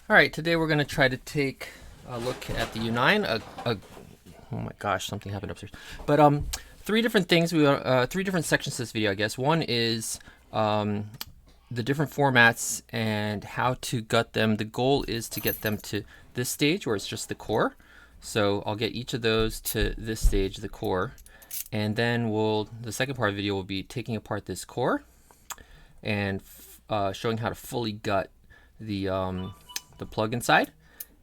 Alright, today we're going to try to take a look at the U9. Oh my gosh, something happened upstairs. But three different things, three different sections to this video, I guess. One is the different formats and how to gut them. The goal is to get them to this stage where it's just the core. So I'll get each of those to this stage, the core. And then the second part of the video will be taking apart this core and showing how to fully gut the plug inside.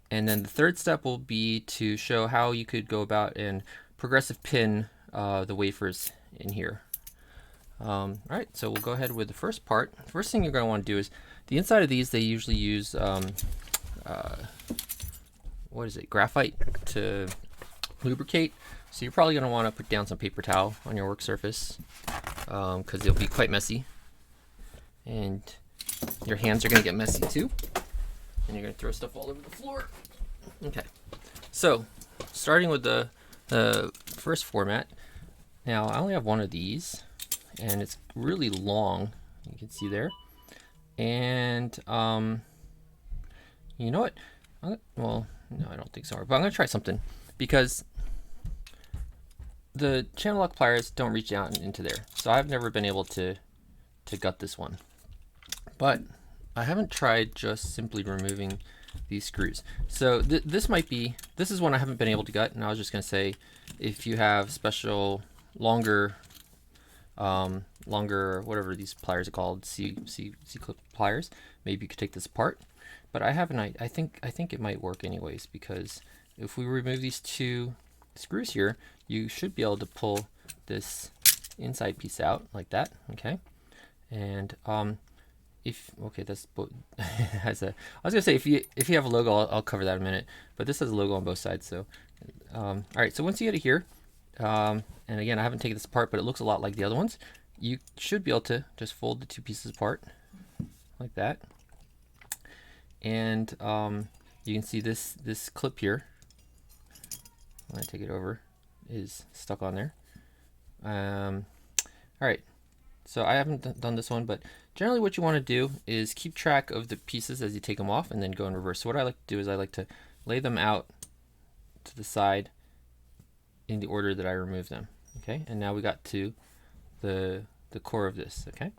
And then the third step will be to show how you could go about and progressive pin the wafers in here. All right, so we'll go ahead with the first part. First thing you're going to want to do is the inside of these, they usually use what is it, graphite to lubricate. So you're probably going to want to put down some paper towel on your work surface because it'll be quite messy, and your hands are going to get messy too, and you're going to throw stuff all over the floor. Okay, so starting with the first format. Now I only have one of these, and it's really long. You can see there, and you know what? Well, no, I don't think so. But I'm going to try something because the channel lock pliers don't reach down into there, so I've never been able to gut this one. But I haven't tried just simply removing these screws. So this is one I haven't been able to gut, and I was just going to say, if you have special longer whatever these pliers are called, C-clip pliers, maybe you could take this apart. But I haven't. I think it might work anyways, because if we remove these two screws here, you should be able to pull this inside piece out like that. Okay, and that's has a. I was gonna say if you have a logo, I'll cover that in a minute. But this has a logo on both sides. So, all right. So once you get it here, and again, I haven't taken this apart, but it looks a lot like the other ones. You should be able to just fold the two pieces apart like that, and you can see this clip here. When I take it over, is stuck on there. All right. So I haven't done this one, but generally what you want to do is keep track of the pieces as you take them off and then go in reverse. So what I like to do is I like to lay them out to the side in the order that I remove them. Okay, and now we got to the core of this. Okay,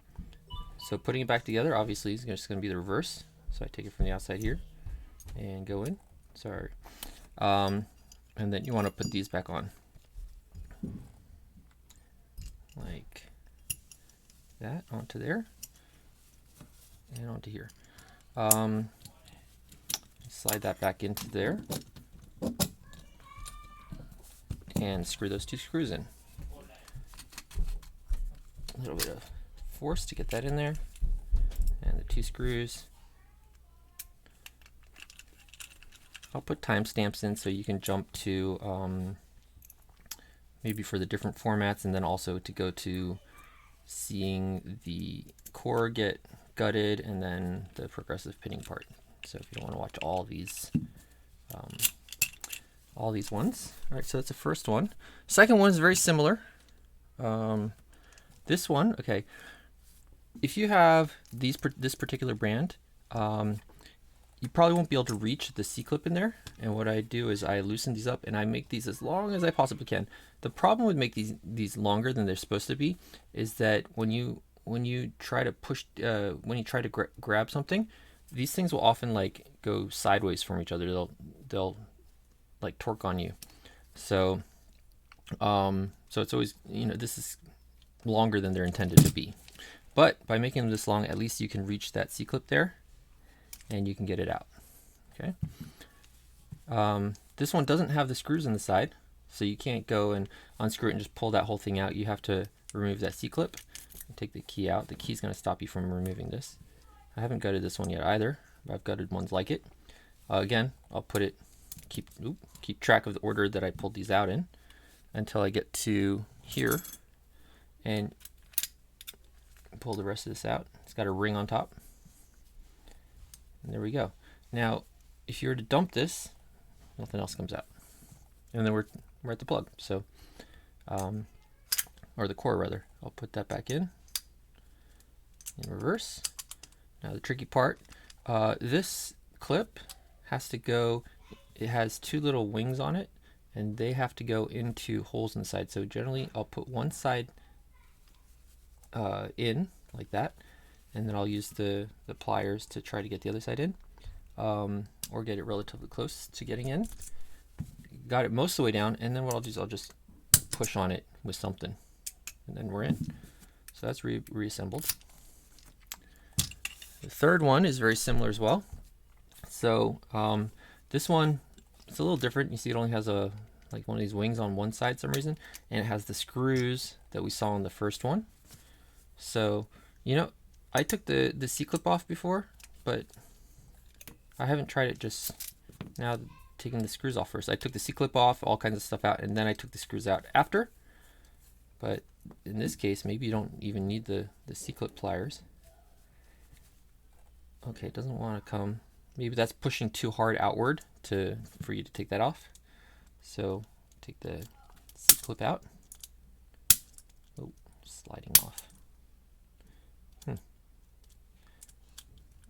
so putting it back together obviously is just going to be the reverse. So I take it from the outside here and go in. Sorry. And then you want to put these back on like that, onto there and onto here. Slide that back into there and screw those two screws in. A little bit of force to get that in there, and the two screws. I'll put timestamps in so you can jump to maybe for the different formats, and then also to go to seeing the core get gutted and then the progressive pinning part. So if you don't want to watch all these ones. All right, so that's the first one. Second one is very similar. This one, okay. If you have this particular brand, you probably won't be able to reach the C-clip in there. And what I do is I loosen these up and I make these as long as I possibly can. The problem with making these longer than they're supposed to be is that when you try to push, when you try to grab something, these things will often like go sideways from each other. They'll like torque on you. So so it's always, this is longer than they're intended to be. But by making them this long, at least you can reach that C-clip there and you can get it out. Okay. This one doesn't have the screws on the side, so you can't go and unscrew it and just pull that whole thing out. You have to remove that C-clip and take the key out. The key's going to stop you from removing this. I haven't gutted this one yet either, but I've gutted ones like it. Again, I'll put it, keep track of the order that I pulled these out in until I get to here and pull the rest of this out. It's got a ring on top. And there we go. Now, if you were to dump this, nothing else comes out. And then we're at the plug. So, or the core rather. I'll put that back in reverse. Now the tricky part, this clip has to go, it has two little wings on it, and they have to go into holes inside. So generally I'll put one side in like that, and then I'll use the pliers to try to get the other side in, or get it relatively close to getting in. Got it most of the way down, and then what I'll do is I'll just push on it with something, and then we're in. So that's reassembled. The third one is very similar as well. So this one, it's a little different. You see it only has a like one of these wings on one side for some reason, and it has the screws that we saw on the first one. So, you know, I took the C-clip off before, but I haven't tried it just now taking the screws off first. I took the C-clip off, all kinds of stuff out, and then I took the screws out after. But in this case, maybe you don't even need the C-clip pliers. Okay, it doesn't want to come. Maybe that's pushing too hard outward for you to take that off. So take the C-clip out. Oh, sliding off.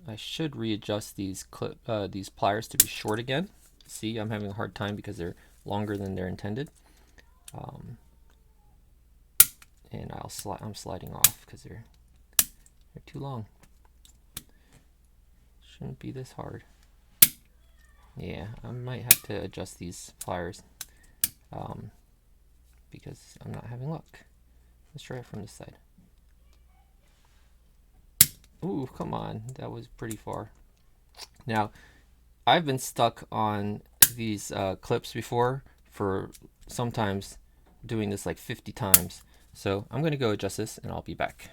I should readjust these pliers to be short again. See, I'm having a hard time because they're longer than they're intended. And I'm sliding off because they're too long. Shouldn't be this hard. Yeah, I might have to adjust these pliers because I'm not having luck. Let's try it from this side. Ooh, come on, that was pretty far. Now, I've been stuck on these clips before for sometimes doing this like 50 times. So I'm gonna go adjust this and I'll be back.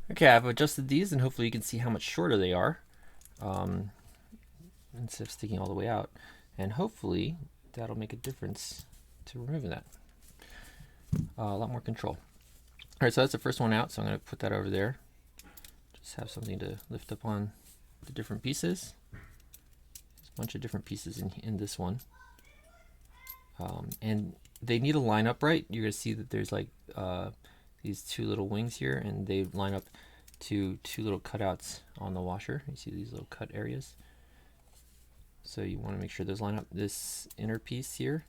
Okay, I've adjusted these and hopefully you can see how much shorter they are instead of sticking all the way out. And hopefully that'll make a difference to removing that. A lot more control. All right, so that's the first one out, so I'm going to put that over there. Just have something to lift up on the different pieces. There's a bunch of different pieces in this one. And they need to line up right. You're going to see that there's like these two little wings here, and they line up to two little cutouts on the washer. You see these little cut areas. So you want to make sure those line up. This inner piece here,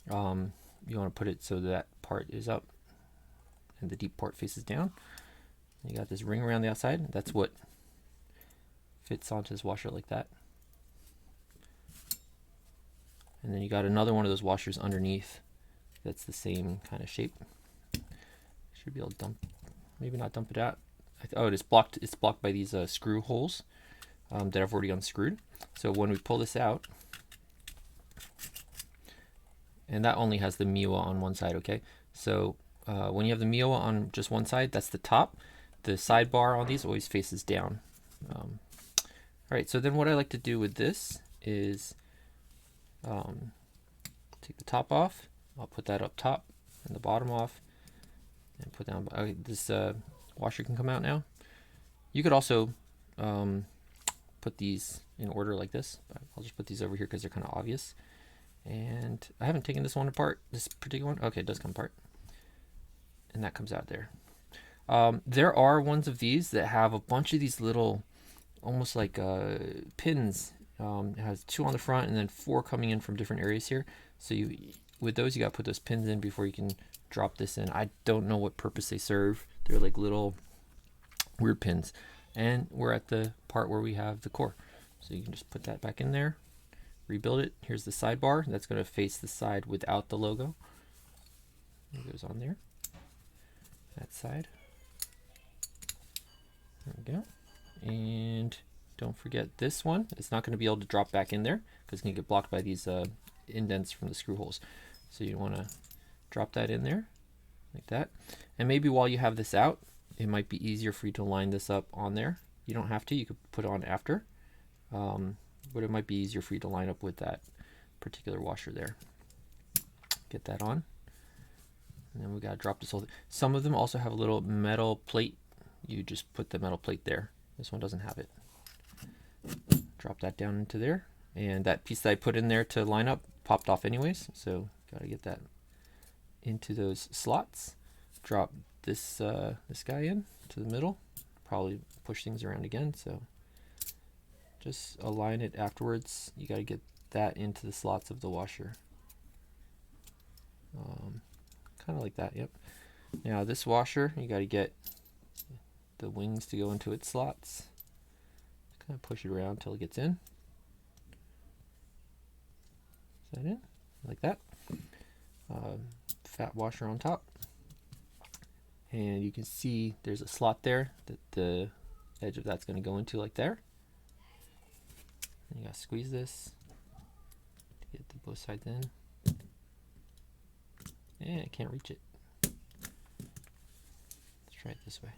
you want to put it so that part is up and the deep part faces down. You got this ring around the outside. That's what fits onto this washer like that. And then you got another one of those washers underneath that's the same kind of shape. Should be able to dump, maybe not dump it out. Oh, it is blocked. It's blocked by these screw holes that I've already unscrewed. So when we pull this out, and that only has the Miwa on one side, okay? So when you have the Miwa on just one side, that's the top. The sidebar on these always faces down. All right, so then what I like to do with this is take the top off. I'll put that up top and the bottom off, and put down. Okay, this washer can come out now. You could also put these in order like this. I'll just put these over here because they're kind of obvious. And I haven't taken this one apart, this particular one. Okay, it does come apart. And that comes out there. There are ones of these that have a bunch of these little, almost like pins. It has 2 on the front and then 4 coming in from different areas here. So with those, you got to put those pins in before you can drop this in. I don't know what purpose they serve. They're like little weird pins. And we're at the part where we have the core. So you can just put that back in there, rebuild it. Here's the sidebar. That's going to face the side without the logo. It goes on there. That side. There we go. And don't forget this one. It's not going to be able to drop back in there because it's going to get blocked by these indents from the screw holes. So you want to drop that in there like that. And maybe while you have this out, it might be easier for you to line this up on there. You don't have to. You could put it on after. But it might be easier for you to line up with that particular washer there. Get that on. And then we got to drop this whole thing. Some of them also have a little metal plate. You just put the metal plate there. This one doesn't have it. Drop that down into there. And that piece that I put in there to line up popped off anyways. So got to get that into those slots. Drop this this guy in to the middle. Probably push things around again. So just align it afterwards. You got to get that into the slots of the washer. Kind of like that, yep. Now this washer, you got to get the wings to go into its slots. Kind of push it around until it gets in. Is that in? Like that. Fat washer on top. And you can see there's a slot there that the edge of that's going to go into, like there. And you got to squeeze this to get both sides in. And I can't reach it. Let's try it this way.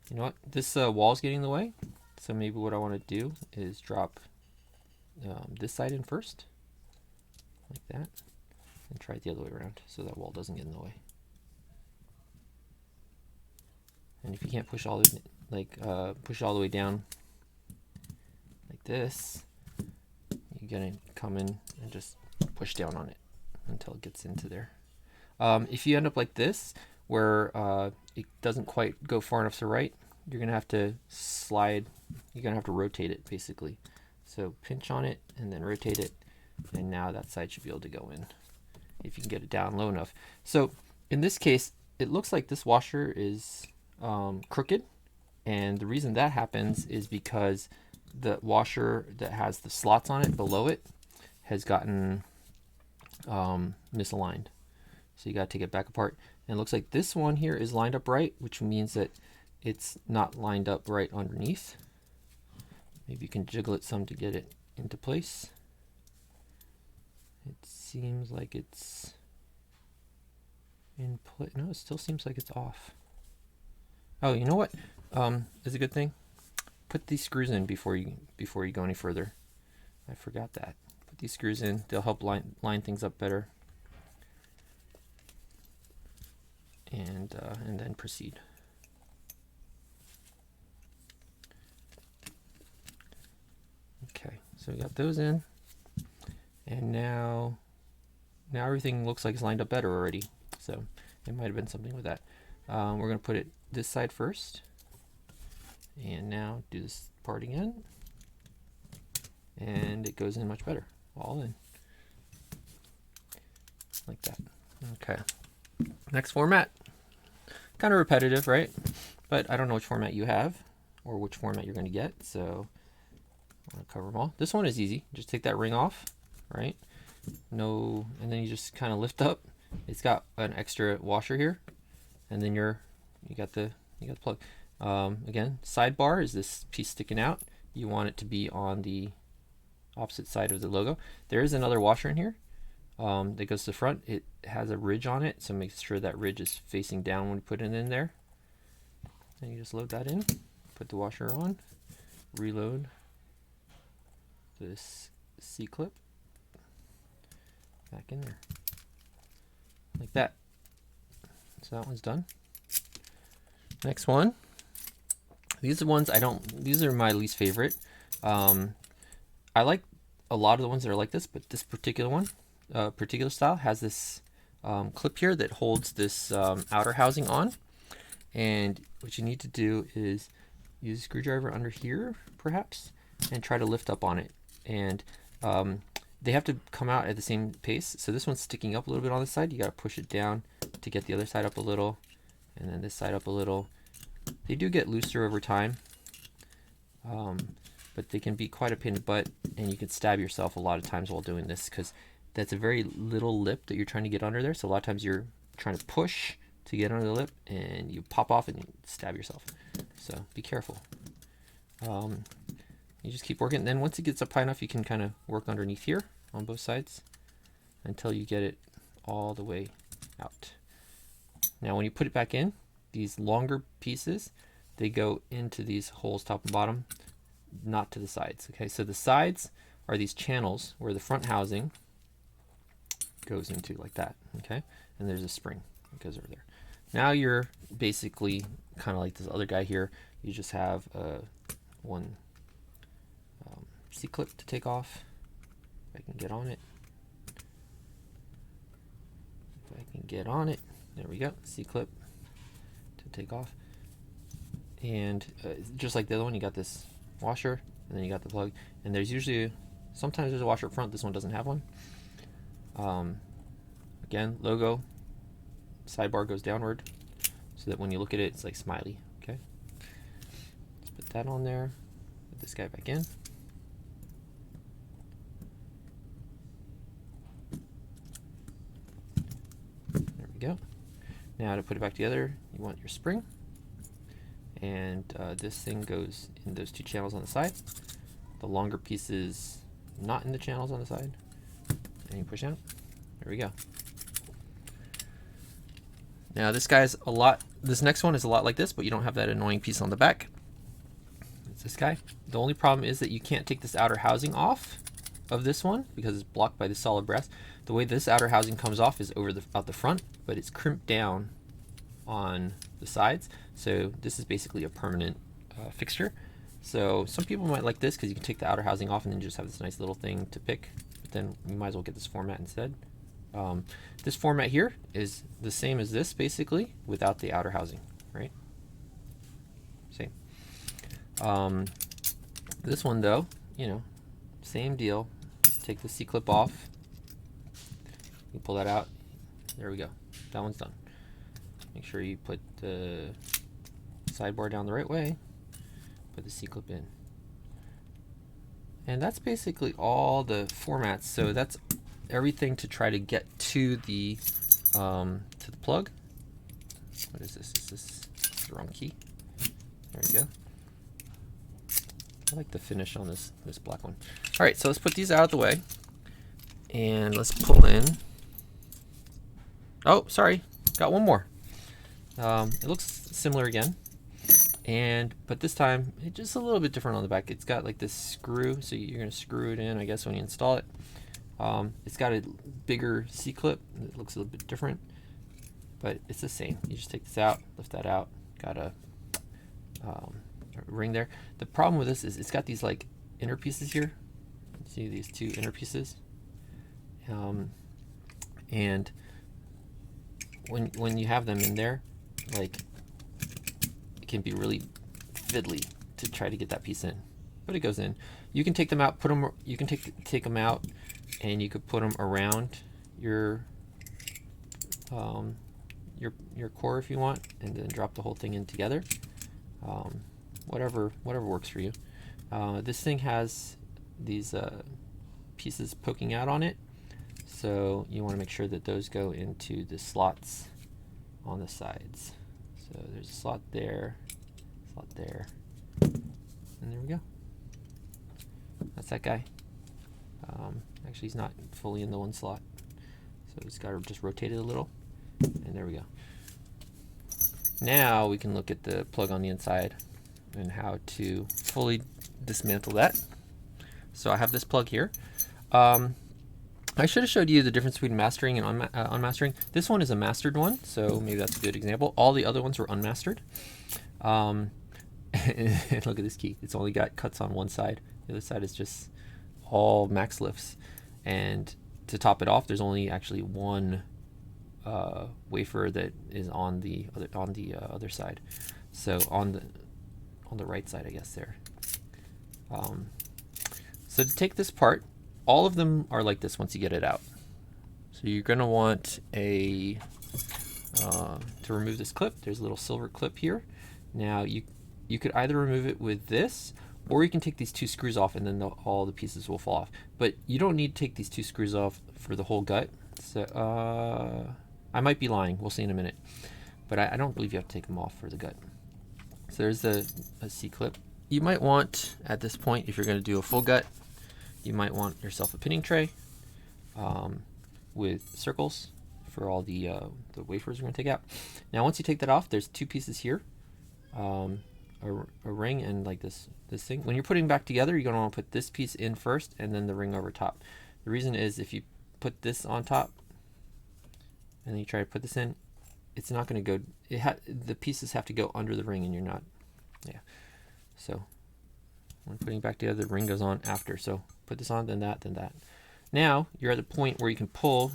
You know what? This wall's getting in the way. So maybe what I want to do is drop this side in first. Like that. And try it the other way around so that wall doesn't get in the way. And if you can't push all the push all the way down like this, you're gonna come in and just push down on it until it gets into there. If you end up like this, where it doesn't quite go far enough to the right, you're gonna have to slide. You're gonna have to rotate it basically. So pinch on it and then rotate it, and now that side should be able to go in if you can get it down low enough. So in this case, it looks like this washer is crooked, and the reason that happens is because the washer that has the slots on it below it has gotten misaligned. So you got to take it back apart, and it looks like this one here is lined up right, which means that it's not lined up right underneath. Maybe you can jiggle it some to get it into place. It seems like it's in place. No, it still seems like it's off. Oh, you know what? Is a good thing. Put these screws in before you go any further. I forgot that. Put these screws in. They'll help line things up better. And then proceed. Okay, so we got those in, and now everything looks like it's lined up better already. So it might have been something with that. We're going to put it this side first, and now do this part again, and it goes in much better, all in, like that. Okay, next format. Kind of repetitive, right? But I don't know which format you have or which format you're going to get, so I'm going to cover them all. This one is easy. Just take that ring off, right? No, and then you just kind of lift up. It's got an extra washer here, and then you got the plug. Again, sidebar is this piece sticking out. You want it to be on the opposite side of the logo. There is another washer in here that goes to the front. It has a ridge on it, so make sure that ridge is facing down when you put it in there. And you just load that in, put the washer on, reload this C-clip back in there, like that. So that one's done. Next one. These are ones these are my least favorite. I like a lot of the ones that are like this, but this particular one, particular style, has this clip here that holds this outer housing on. And what you need to do is use a screwdriver under here, perhaps, and try to lift up on it. And they have to come out at the same pace. So this one's sticking up a little bit on this side. You got to push it down to get the other side up a little, and then this side up a little. They do get looser over time, but they can be quite a pain in the butt, and you can stab yourself a lot of times while doing this, because that's a very little lip that you're trying to get under there. So a lot of times you're trying to push to get under the lip, and you pop off and you stab yourself. So be careful. You just keep working, and then once it gets up high enough, you can kind of work underneath here on both sides until you get it all the way out. Now when you put it back in, these longer pieces, they go into these holes top and bottom, not to the sides. Okay, so the sides are these channels where the front housing goes into, like that. Okay, and there's a spring that goes over there. Now you're basically kind of like this other guy here. You just have one C-clip to take off. If I can get on it. If I can get on it. There we go. C-clip to take off. And just like the other one, you got this washer, and then you got the plug. And there's usually, sometimes there's a washer up front. This one doesn't have one. Again, logo, sidebar goes downward, so that when you look at it, it's like smiley. Okay. Let's put that on there. Put this guy back in. There we go. Now to put it back together, you want your spring. And this thing goes in those two channels on the side. The longer piece is not in the channels on the side. And you push out. There we go. Now this guy's a lot, this next one is a lot like this, but you don't have that annoying piece on the back. It's this guy. The only problem is that you can't take this outer housing off of this one because it's blocked by the solid brass. The way this outer housing comes off is over out the front, but it's crimped down on the sides. So this is basically a permanent fixture. So some people might like this because you can take the outer housing off and then just have this nice little thing to pick. But then you might as well get this format instead. This format here is the same as this basically without the outer housing, right? Same. This one though, you know, same deal. Just take the C-clip off. You pull that out. There we go. That one's done. Make sure you put the sidebar down the right way. Put the C-clip in. And that's basically all the formats. So that's everything to try to get to the plug. What is this? Is this the wrong key? There you go. I like the finish on this black one. All right, so let's put these out of the way. And let's pull in. Oh, sorry. Got one more. It looks similar again, but this time it's just a little bit different on the back. It's got like this screw, so you're going to screw it in, I guess, when you install it. It's got a bigger C-clip. It looks a little bit different, but it's the same. You just take this out, lift that out. Got a ring there. The problem with this is it's got these like inner pieces here. See these two inner pieces, and when you have them in there, like, it can be really fiddly to try to get that piece in, but it goes in. You can take them out, put them. You can take them out, and you could put them around your core if you want, and then drop the whole thing in together. Whatever works for you. This thing has these pieces poking out on it, so you want to make sure that those go into the slots on the sides. So there's a slot there, and there we go. That's that guy. Actually, he's not fully in the one slot, so he's got to just rotate it a little, and there we go. Now we can look at the plug on the inside and how to fully dismantle that. So I have this plug here. I should have showed you the difference between mastering and unmastering. This one is a mastered one, so maybe that's a good example. All the other ones were unmastered. And look at this key. It's only got cuts on one side. The other side is just all max lifts. And to top it off, there's only actually one wafer that is on the other side. So on the right side, I guess there. So to take this part, all of them are like this once you get it out. So you're going to want to remove this clip. There's a little silver clip here. Now you could either remove it with this, or you can take these two screws off and then all the pieces will fall off. But you don't need to take these two screws off for the whole gut. So I might be lying. We'll see in a minute. But I don't believe you have to take them off for the gut. So there's a C-clip. You might want, at this point, if you're going to do a full gut, you might want yourself a pinning tray with circles for all the wafers we're going to take out. Now once you take that off, there's two pieces here, a ring and like this thing. When you're putting back together, you're going to want to put this piece in first and then the ring over top. The reason is if you put this on top and then you try to put this in, it's not going to go, the pieces have to go under the ring and you're not, yeah. So when putting back together, the ring goes on after. So put this on, then that, then that. Now you're at the point where you can pull.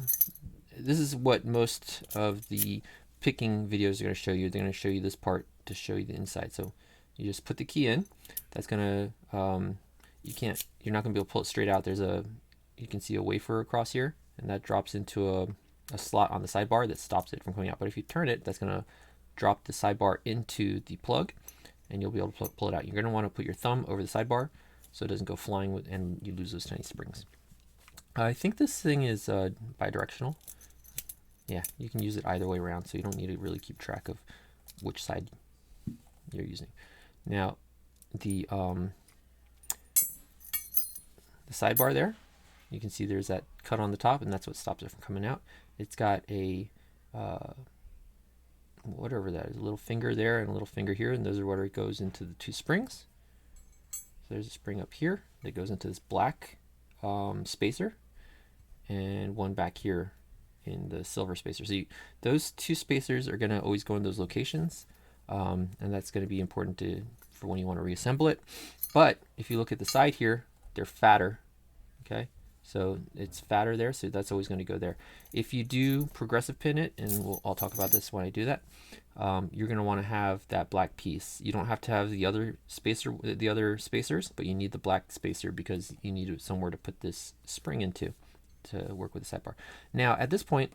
This is what most of the picking videos are going to show you. They're going to show you this part to show you the inside. So you just put the key in. That's gonna you're not gonna be able to pull it straight out. You can see a wafer across here, and that drops into a slot on the sidebar that stops it from coming out. But if you turn it, that's gonna drop the sidebar into the plug, and you'll be able to pull it out. You're gonna want to put your thumb over the sidebar so it doesn't go flying and you lose those tiny springs. I think this thing is bidirectional. Yeah, you can use it either way around, so you don't need to really keep track of which side you're using. Now, the sidebar there, you can see there's that cut on the top, and that's what stops it from coming out. It's got a whatever that is, a little finger there and a little finger here, and those are where it goes into the two springs. So there's a spring up here that goes into this black spacer, and one back here in the silver spacer. So those two spacers are going to always go in those locations, and that's going to be important for when you want to reassemble it. But if you look at the side here, they're fatter. Okay, so it's fatter there, so that's always going to go there. If you do progressive pin it, and I'll talk about this when I do that, you're going to want to have that black piece. You don't have to have the other spacers, but you need the black spacer because you need somewhere to put this spring into to work with the sidebar. Now at this point,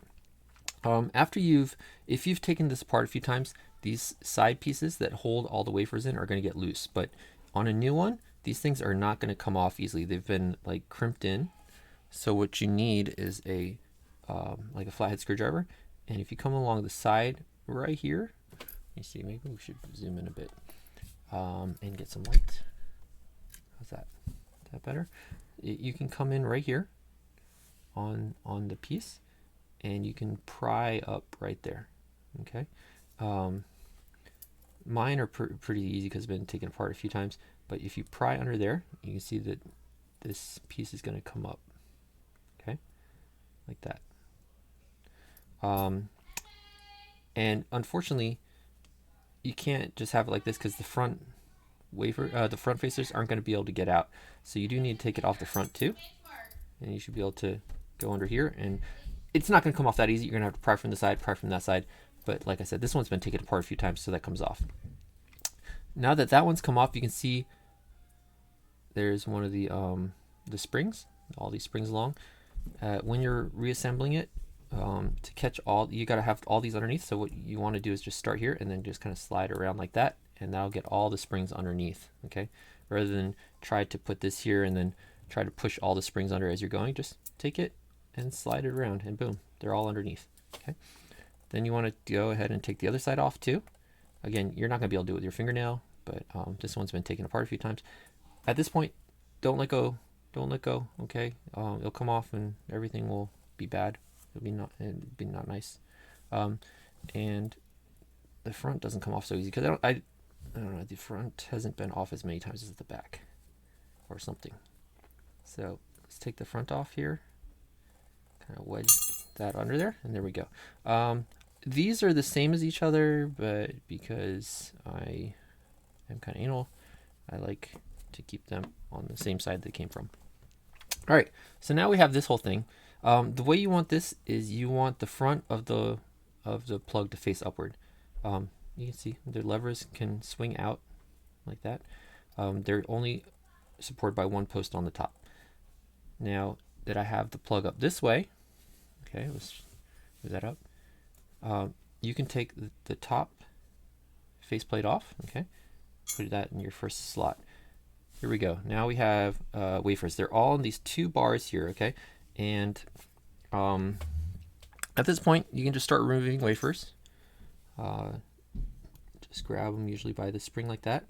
if you've taken this apart a few times, these side pieces that hold all the wafers in are going to get loose. But on a new one, these things are not going to come off easily. They've been like crimped in. So what you need is like a flathead screwdriver. And if you come along the side right here, you see, maybe we should zoom in a bit and get some light. How's that? Is that better? You can come in right here on the piece, and you can pry up right there. Okay, mine are pretty easy because I've been taken apart a few times. But if you pry under there, you can see that this piece is going to come up. Okay, like that. And unfortunately, you can't just have it like this because the front facers aren't going to be able to get out. So you do need to take it off the front too, and you should be able to go under here, and it's not going to come off that easy. You're going to have to pry from the side, pry from that side. But like I said, this one's been taken apart a few times, so that comes off. Now that one's come off, you can see there's one of the springs, all these springs along. When you're reassembling it, to catch you got to have all these underneath. So what you want to do is just start here and then just kind of slide around like that, and that'll get all the springs underneath. Okay, rather than try to put this here and then try to push all the springs under as you're going, just take it and slide it around, and boom, they're all underneath. Okay, then you want to go ahead and take the other side off too. Again, you're not going to be able to do it with your fingernail, but this one's been taken apart a few times. At this point, don't let go. Don't let go. Okay, it'll come off and everything will be bad. It'll be not nice. And the front doesn't come off so easy because I don't know. The front hasn't been off as many times as the back, or something. So let's take the front off here. Kind of wedge that under there, and there we go. These are the same as each other, but because I am kind of anal, I like to keep them on the same side they came from. All right, so now we have this whole thing. The way you want this is you want the front of the plug to face upward. You can see the levers can swing out like that. They're only supported by one post on the top. Now that I have the plug up this way, okay, let's move that up. You can take the top faceplate off, okay, put that in your first slot. Here we go. Now we have wafers. They're all in these two bars here, okay, and at this point you can just start removing wafers. Just grab them usually by the spring like that,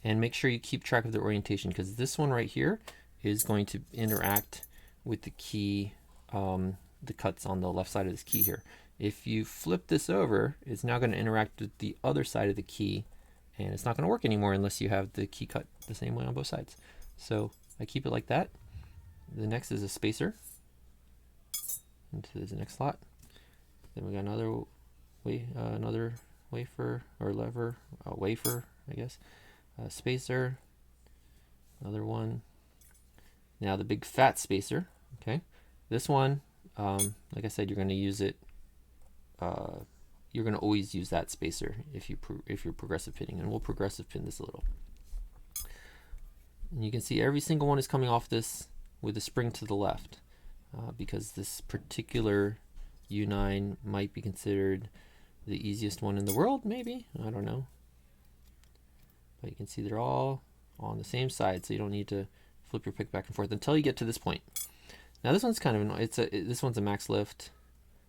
and make sure you keep track of the orientation, because this one right here is going to interact with the key, the cuts on the left side of this key here. If you flip this over, it's now going to interact with the other side of the key, and it's not going to work anymore unless you have the key cut the same way on both sides. So I keep it like that. The next is a spacer into the next slot. Then we got another wafer or lever, wafer, I guess, spacer, another one. Now the big fat spacer. Okay, this one, like I said, you're going to use it. you're going to always use that spacer if you're progressive pinning, and we'll progressive pin this a little. And you can see every single one is coming off this with a spring to the left, because this particular U9 might be considered the easiest one in the world, maybe, I don't know. But you can see they're all on the same side, so you don't need to flip your pick back and forth until you get to this point. Now this one's kind of annoying. This one's a max lift,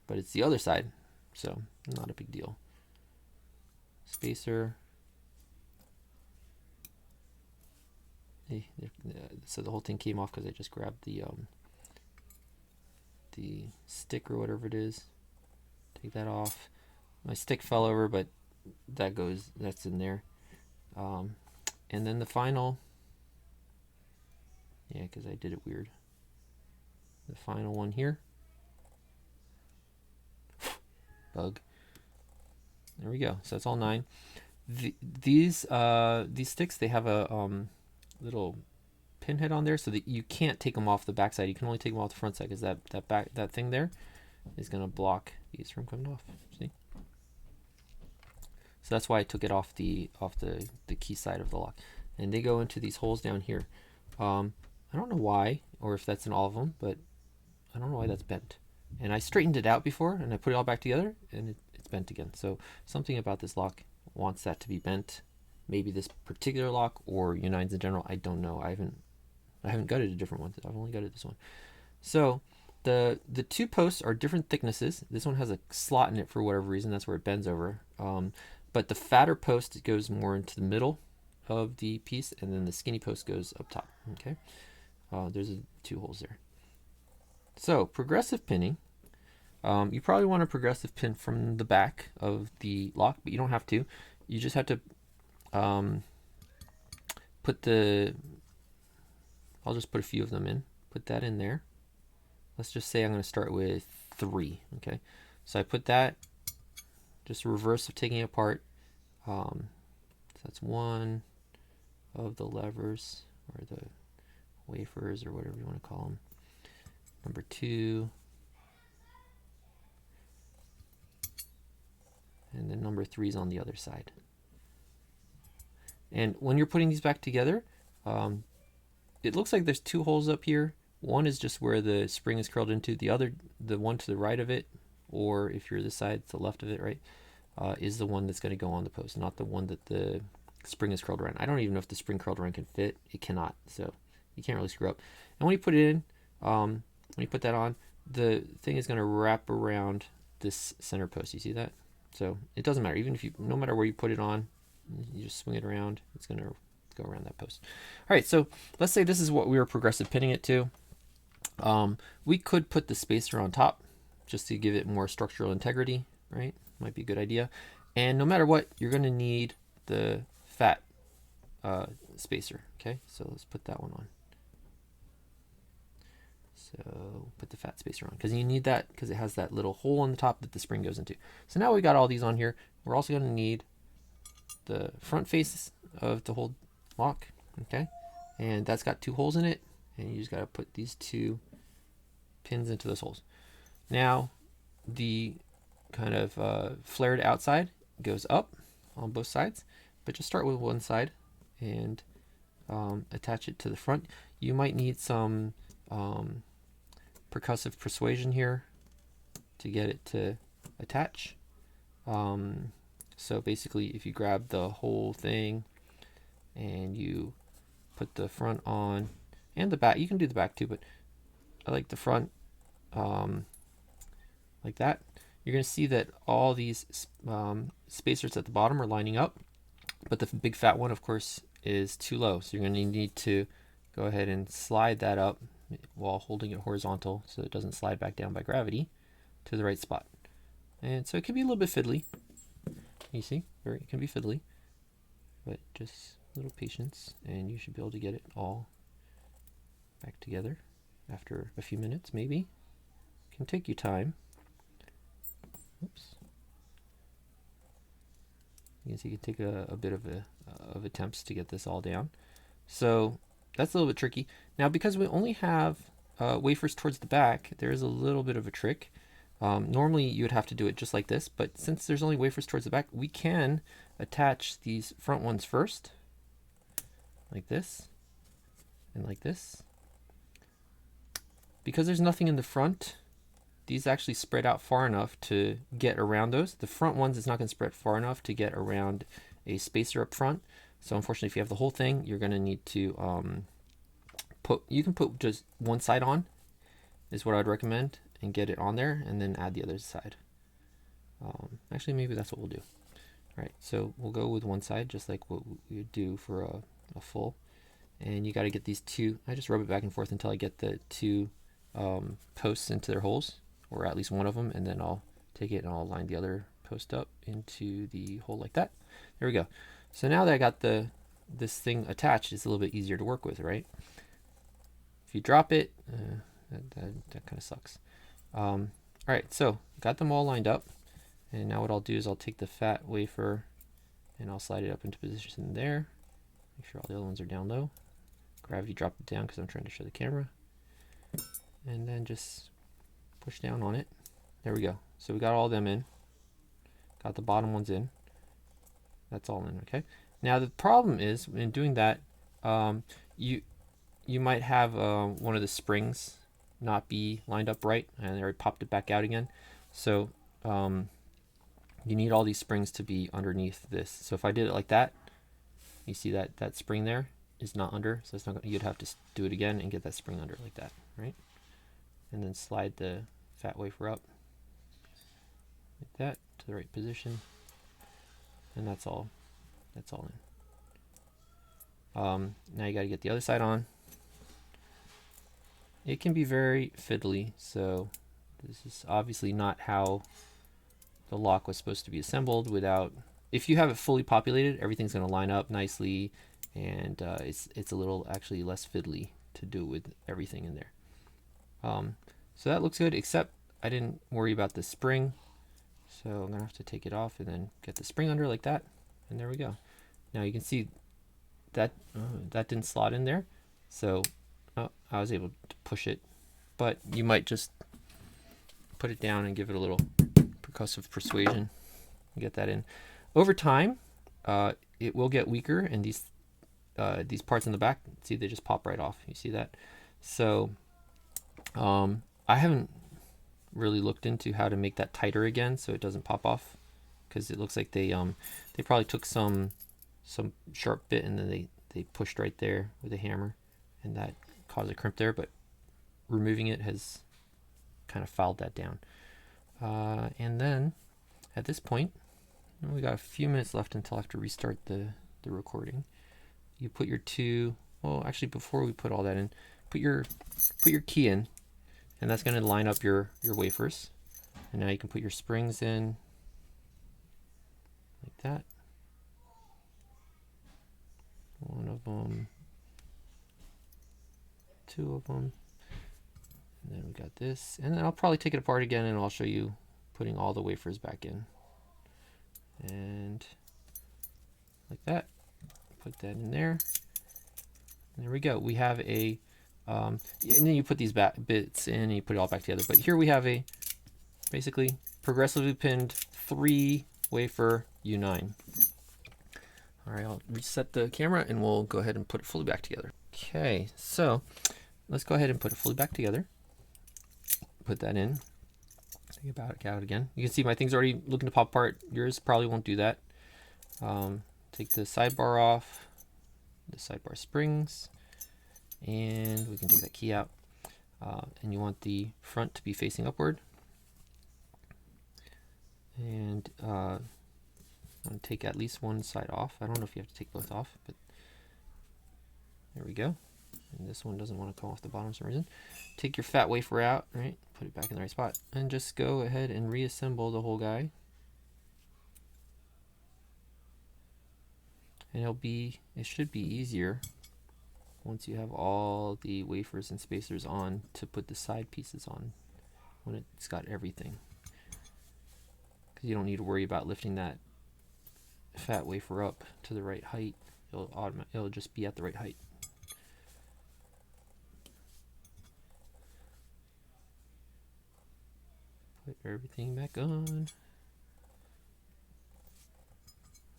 but it's the other side, so not a big deal. Spacer. So the whole thing came off because I just grabbed the stick or whatever it is. Take that off. My stick fell over, but that's in there. And then the final, yeah, because I did it weird. The final one here. Bug. There we go. So that's all 9. These sticks, they have a little pinhead on there, so that you can't take them off the back side. You can only take them off the front side, because that thing there is going to block these from coming off. See? So that's why I took it off the key side of the lock. And they go into these holes down here. I don't know why, or if that's in all of them, but I don't know why that's bent. And I straightened it out before, and I put it all back together, and it's bent again. So something about this lock wants that to be bent. Maybe this particular lock, or U9s in general. I don't know. I haven't gutted a different one. I've only gutted this one. So the two posts are different thicknesses. This one has a slot in it for whatever reason. That's where it bends over. But the fatter post goes more into the middle of the piece, and then the skinny post goes up top. Okay, there's 2 holes there. So progressive pinning, you probably want to progressive pin from the back of the lock, but you don't have to. You just have to I'll just put a few of them in. Put that in there. Let's just say I'm going to start with 3. Okay, so I put that. Just a reverse of taking it apart. So that's one of the levers, or the wafers, or whatever you want to call them. Number 2. And then number 3 is on the other side. And when you're putting these back together, it looks like there's 2 holes up here. One is just where the spring is curled into. The one to the right of it, or if you're this side, to the left of it, right, is the one that's going to go on the post, not the one that the spring is curled around. I don't even know if the spring curled around can fit. It cannot, so you can't really screw up. And when you put it in, when you put that on, the thing is going to wrap around this center post. You see that? So it doesn't matter. Even if no matter where you put it on, you just swing it around, it's going to go around that post. All right, so let's say this is what we were progressive pinning it to. We could put the spacer on top just to give it more structural integrity, right? Might be a good idea. And no matter what, you're going to need the fat spacer. Okay, so let's put that one on. So put the fat spacer on, because you need that, because it has that little hole on the top that the spring goes into. So now we got all these on here. We're also going to need the front face of the whole lock. Okay, and that's got 2 holes in it, and you just got to put these 2 pins into those holes. Now the kind of flared outside goes up on both sides, but just start with one side and attach it to the front. You might need some percussive persuasion here to get it to attach. So basically, if you grab the whole thing and you put the front on and the back, you can do the back too, but I like the front like that. You're going to see that all these spacers at the bottom are lining up, but the big fat one, of course, is too low. So you're going to need to go ahead and slide that up while holding it horizontal so it doesn't slide back down by gravity to the right spot. And so it can be a little bit fiddly. You see, it can be fiddly, but just a little patience and you should be able to get it all back together after a few minutes, maybe. It can take you time. Oops. You can see you can take a bit of attempts to get this all down. So that's a little bit tricky. Now, because we only have wafers towards the back, there is a little bit of a trick. Normally you would have to do it just like this, but since there's only wafers towards the back, we can attach these front ones first, like this, and like this. Because there's nothing in the front, these actually spread out far enough to get around those. The front ones is not going to spread far enough to get around a spacer up front. So unfortunately, if you have the whole thing, you're going to need to you can put just one side on, is what I'd recommend, and get it on there, and then add the other side. Actually, maybe that's what we'll do. All right, so we'll go with one side, just like what we would do for a full. And you got to get these two. I just rub it back and forth until I get the two posts into their holes, or at least one of them, and then I'll take it and I'll line the other post up into the hole like that. There we go. So now that I got this thing attached, it's a little bit easier to work with, right? If you drop it, that kind of sucks. All right, so got them all lined up, and now what I'll do is I'll take the fat wafer and I'll slide it up into position there. Make sure all the other ones are down low. Gravity drop it down because I'm trying to show the camera, and then just push down on it. There we go. So we got all of them in. Got the bottom ones in. That's all in. Okay. Now the problem is in doing that, you might have one of the springs not be lined up right, and they already popped it back out again. So you need all these springs to be underneath this. So if I did it like that, you see that spring there is not under, so it's not. You'd have to do it again and get that spring under like that, right? And then slide the fat wafer up like that to the right position, and that's all. That's all in. Now you got to get the other side on. It can be very fiddly, so this is obviously not how the lock was supposed to be assembled. Without, if you have it fully populated, everything's going to line up nicely, and it's a little actually less fiddly to do with everything in there. So that looks good, except I didn't worry about the spring, so I'm gonna have to take it off and then get the spring under like that, and there we go. Now you can see that that didn't slot in there, so I was able to push it, but you might just put it down and give it a little percussive persuasion and get that in. Over time, it will get weaker, and these parts in the back, see, they just pop right off. You see that? So I haven't really looked into how to make that tighter again so it doesn't pop off, because it looks like they probably took some sharp bit and then they pushed right there with a hammer, and that caused a crimp there, but removing it has kind of filed that down. And then at this point, we got a few minutes left until I have to restart the recording. You put your two, well, actually before we put all that in, put your key in, and that's going to line up your wafers. And now you can put your springs in like that. One of them, two of them, and then we got this. And then I'll probably take it apart again, and I'll show you putting all the wafers back in. And like that, put that in there. And there we go. We have a and then you put these bits in and you put it all back together. But here we have a basically progressively pinned 3 wafer U9. All right, I'll reset the camera and we'll go ahead and put it fully back together. Okay, so let's go ahead and put it fully back together. Put that in. Think about it out again. You can see my thing's already looking to pop apart. Yours probably won't do that. Take the sidebar off, the sidebar springs, and we can take that key out. And you want the front to be facing upward. And I'm going to take at least one side off. I don't know if you have to take both off, but there we go. And this one doesn't want to come off the bottom for some reason. Take your fat wafer out, right? Put it back in the right spot, and just go ahead and reassemble the whole guy. And it should be easier once you have all the wafers and spacers on to put the side pieces on when it's got everything. Because you don't need to worry about lifting that fat wafer up to the right height. It'll just be at the right height. Put everything back on.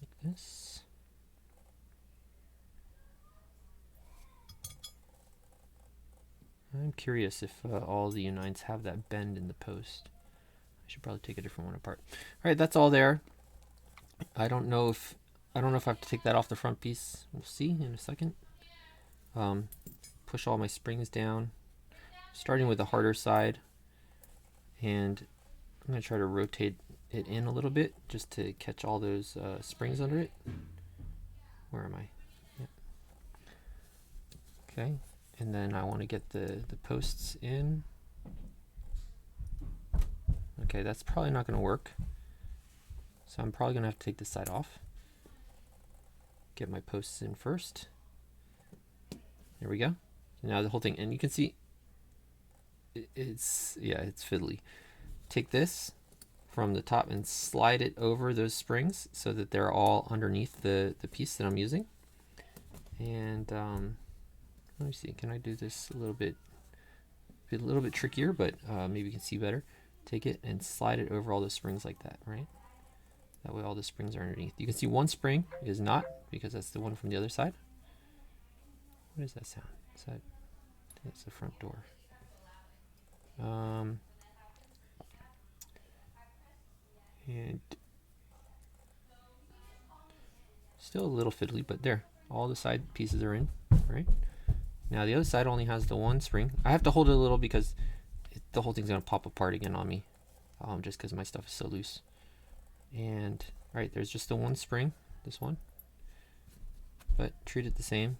Like this. I'm curious if all the U9s have that bend in the post. I should probably take a different one apart. All right, that's all there. I don't know if I have to take that off the front piece. We'll see in a second. Push all my springs down, starting with the harder side, and I'm going to try to rotate it in a little bit just to catch all those springs under it. Where am I? Yeah. Okay, and then I want to get the posts in. Okay, that's probably not going to work. So I'm probably going to have to take this side off. Get my posts in first. There we go. Now the whole thing, and you can see it's fiddly. Take this from the top and slide it over those springs so that they're all underneath the piece that I'm using. And let me see, can I do this a little bit trickier, but maybe you can see better. Take it and slide it over all the springs like that, right? That way all the springs are underneath. You can see one spring is not, because that's the one from the other side. What does that sound? Is that, I think it's the front door. And still a little fiddly, but there, all the side pieces are in, right? Now the other side only has the one spring. I have to hold it a little because the whole thing's gonna pop apart again on me, just because my stuff is so loose. And right, there's just the one spring, this one, but treat it the same.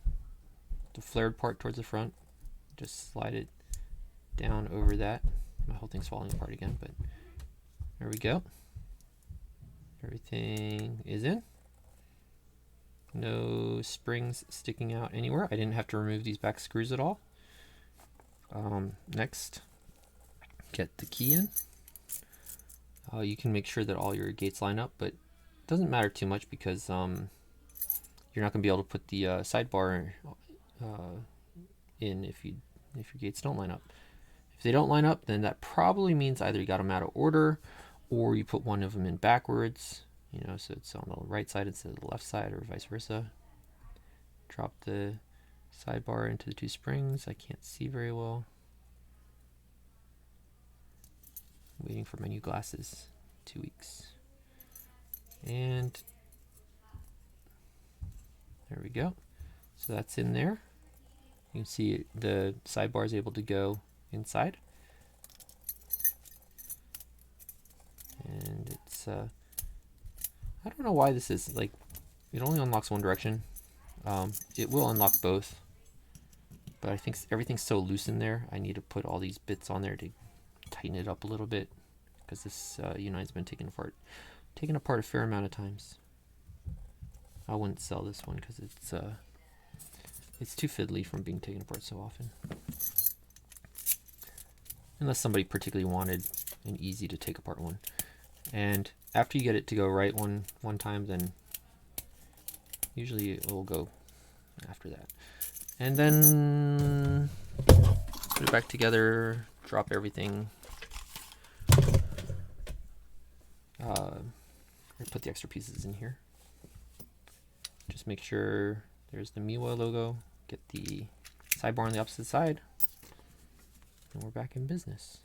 The flared part towards the front, just slide it down over that. My whole thing's falling apart again, but there we go. Everything is in. No springs sticking out anywhere. I didn't have to remove these back screws at all. Next, get the key in. You can make sure that all your gates line up, but it doesn't matter too much because you're not going to be able to put the sidebar in if your gates don't line up. If they don't line up, then that probably means either you got them out of order or you put one of them in backwards, you know, so it's on the right side instead of the left side, or vice versa. Drop the sidebar into the two springs. I can't see very well. Waiting for my new glasses. 2 weeks. And there we go. So that's in there. You can see the sidebar is able to go inside. And it's, I don't know why this is, like, it only unlocks one direction. It will unlock both. But I think everything's so loose in there, I need to put all these bits on there to tighten it up a little bit, because this U9's been taken apart a fair amount of times. I wouldn't sell this one because it's too fiddly from being taken apart so often. Unless somebody particularly wanted an easy to take apart one. And after you get it to go right one time, then usually it will go after that. And then put it back together, drop everything. Put the extra pieces in here. Just make sure there's the Miwa logo. Get the sidebar on the opposite side. And we're back in business.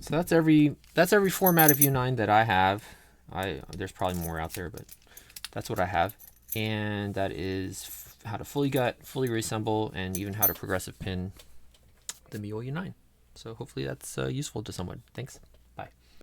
So that's every format of U9 that I have. There's probably more out there, but that's what I have. And that is how to fully gut, fully reassemble, and even how to progressive pin the Miwa U9. So hopefully that's useful to someone. Thanks.